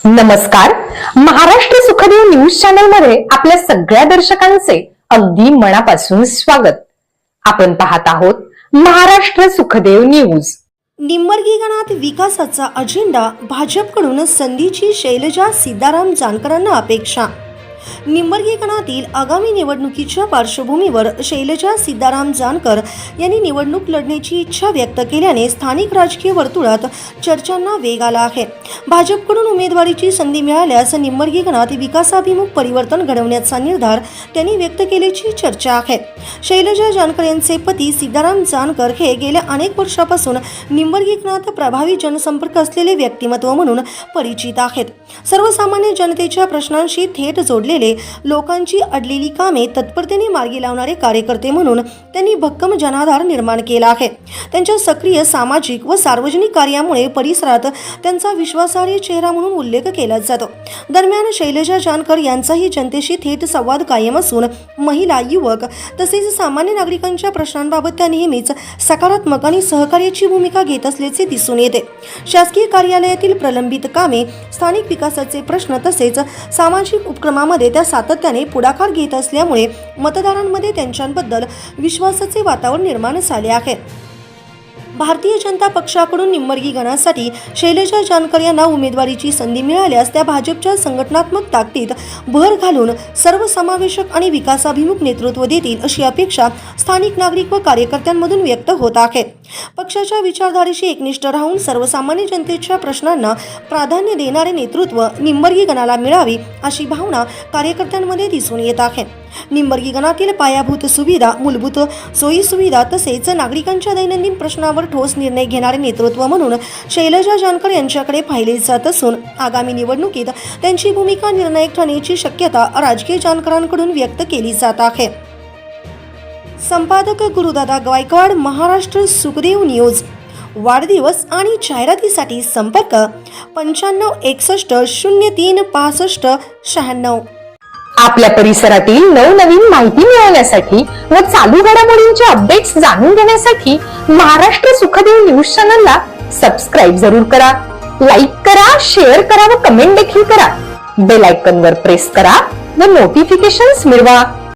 नमस्कार. Maharashtra Sukhdev news channel मध्ये आपल्या सगळ्या दर्शकांचे अगदी मनापासून स्वागत. आपण पाहत आहोत महाराष्ट्र सुखदेव न्यूज. निंबर्गी गणात विकासाचा अजेंडा, भाजपकडून संधीची शैलजा सीताराम जानकरांना अपेक्षा. निंबर्गी गणातील आगामी निवडणुकीच्या पार्श्वभूमीवर शैलजा सीताराम जानकर यांनी निवडणूक लढण्याची इच्छा व्यक्त केल्याने स्थानिक राजकीय वर्तुळात चर्चांना वेग आला आहे. भाजपकडून उमेदवारीची संधी मिळाल्यास निंबर्गी गणात विकासाभिमुख परिवर्तन घडवण्याचा निर्धार त्यांनी व्यक्त केल्याची चर्चा आहे. शैलजा जानकर यांचे पती सीताराम जानकर हे गेल्या अनेक वर्षापासून निंबर्गी गणात प्रभावी जनसंपर्क असलेले व्यक्तिमत्व म्हणून परिचित आहेत. सर्वसामान्य जनतेच्या प्रश्नांशी थेट जोडलेले, लोकांची अडलेली कामे तत्परतेने मार्गी लावणारे कार्यकर्ते म्हणून त्यांनी भक्कम जनाधार निर्माण केला आहे. त्यांच्या सक्रिय सामाजिक व सार्वजनिक कार्यामुळे परिसरात त्यांचा विश्वासार्ह चेहरा म्हणून उल्लेख केला जातो. दरम्यान शैलजा जानकर यांचाही जनतेशी थेट संवाद कायम असून महिला, युवक तसेच सामान्य नागरिकांच्या प्रश्नांबाबत त्या नेहमीच सकारात्मक आणि सहकार्याची भूमिका घेत असल्याचे दिसून येते. शासकीय कार्यालयातील प्रलंबित कामे, स्थानिक विकासाचे प्रश्न तसेच सामाजिक उपक्रमामध्ये त्या सातत्याने पुढाकार घेत असल्यामुळे मतदारांमध्ये त्यांच्याबद्दल विश्वासाचे वातावरण निर्माण झाले आहे. भारतीय जनता पक्षाकडून निंबर्गी गणासाठी शैलजा जानकर यांना उमेदवारीची संधी मिळाल्यास त्या भाजपच्या संघटनात्मक ताकदीत भर घालून सर्वसमावेशक आणि विकासाभिमुख नेतृत्व देतील अशी अपेक्षा स्थानिक नागरिक व कार्यकर्त्यांमधून व्यक्त होत आहे. पक्षाच्या विचारधारेशी एकनिष्ठ राहून सर्वसामान्य जनतेच्या प्रश्नांना प्राधान्य देणारे नेतृत्व निंबर्गी गणाला मिळावी अशी भावना कार्यकर्त्यांमध्ये दिसून येत आहे. निंबर्गी गणातील पायाभूत सुविधा, मूलभूत सोयी सुविधा तसेच नागरिकांच्या दैनंदिन प्रश्नावर ठोस निर्णय घेणारे नेतृत्व म्हणून शैलजा जानकर यांच्याकडे पाहिले जात असून आगामी निवडणुकीत त्यांची भूमिका निर्णायक ठरण्याची शक्यता राजकीय जानकरांकडून व्यक्त केली जात आहे. संपादक गुरुदादा गायकवाड, महाराष्ट्र सुखदेव न्यूज. वाढदिवस आणि जाहिरातीसाठी संपर्क 9561036596. आपल्या परिसरातील नवनवीन माहिती मिळवण्यासाठी व चालू घडामोडींचे अपडेट्स जाणून घेण्यासाठी महाराष्ट्र सुखदेव न्यूज चॅनलला सबस्क्राईब जरूर करा. लाईक करा, शेअर करा व कमेंट देखील करा. बेल आयकॉनवर प्रेस करा व नोटिफिकेशन्स मिळवा.